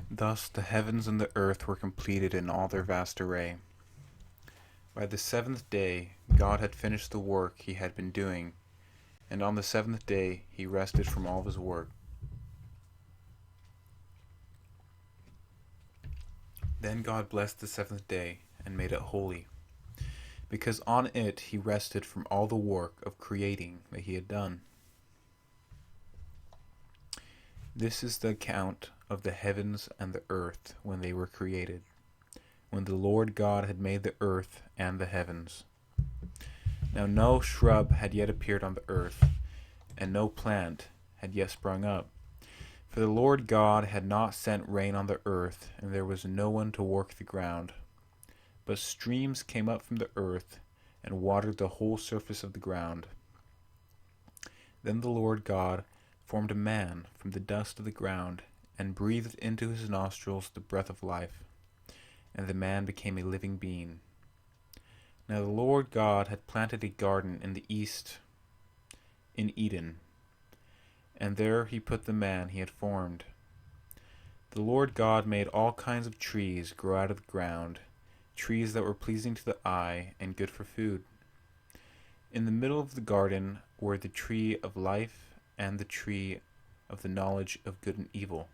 Thus the heavens and the earth were completed in all their vast array. By the seventh day God had finished the work he had been doing, and on the seventh day he rested from all his work. Then God blessed the seventh day and made it holy, because on it he rested from all the work of creating that he had done. This is the account of the heavens and the earth when they were created, when the Lord God had made the earth and the heavens. Now no shrub had yet appeared on the earth, and no plant had yet sprung up. For the Lord God had not sent rain on the earth, and there was no one to work the ground. But streams came up from the earth, and watered the whole surface of the ground. Then the Lord God formed a man from the dust of the ground, and breathed into his nostrils the breath of life, and the man became a living being. Now the Lord God had planted a garden in the east, in Eden, and there he put the man he had formed. The Lord God made all kinds of trees grow out of the ground, trees that were pleasing to the eye and good for food. In the middle of the garden were the tree of life and the tree of the knowledge of good and evil.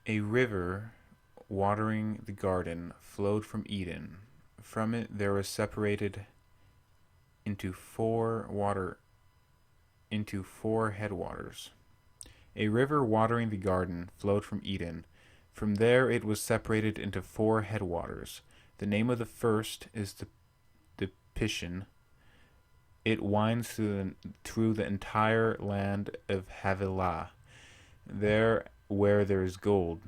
A river watering the garden flowed from Eden. From it there was separated into four headwaters. A river watering the garden flowed from Eden. From there it was separated into four headwaters. The name of the first is the Pishon. It winds through the entire land of Havilah, there where there is gold.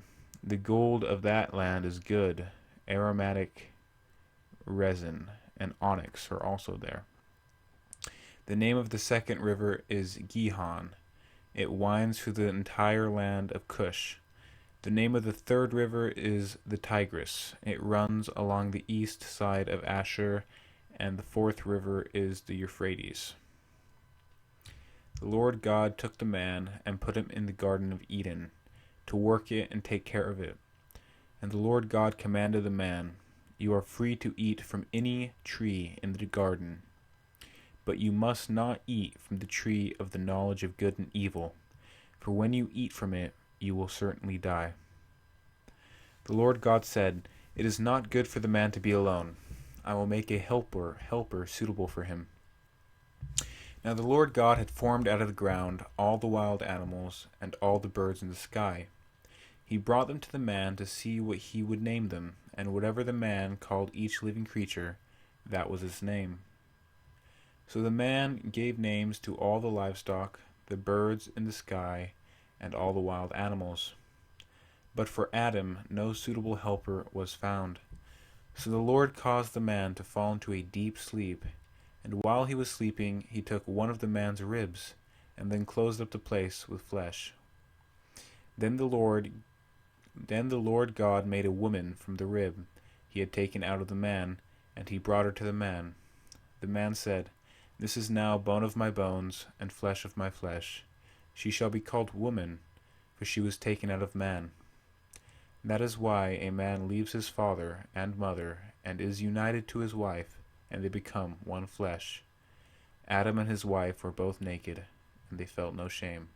The gold of that land is good. Aromatic resin and onyx are also there. The name of the second river is Gihon. It winds through the entire land of Cush. The name of the third river is the Tigris. It runs along the east side of Ashur, and the fourth river is the Euphrates. The Lord God took the man and put him in the Garden of Eden, to work it and take care of it. And the Lord God commanded the man, "You are free to eat from any tree in the garden, but you must not eat from the tree of the knowledge of good and evil, for when you eat from it, you will certainly die." The Lord God said, "It is not good for the man to be alone. I will make a helper suitable for him." Now the Lord God had formed out of the ground all the wild animals and all the birds in the sky. He brought them to the man to see what he would name them, and whatever the man called each living creature, that was its name. So the man gave names to all the livestock, the birds in the sky, and all the wild animals. But for Adam no suitable helper was found. So the Lord caused the man to fall into a deep sleep, and while he was sleeping he took one of the man's ribs, and then closed up the place with flesh. Then the Lord God made a woman from the rib he had taken out of the man, and he brought her to the man. The man said, "This is now bone of my bones and flesh of my flesh. She shall be called woman, for she was taken out of man." That is why a man leaves his father and mother and is united to his wife, and they become one flesh. Adam and his wife were both naked, and they felt no shame.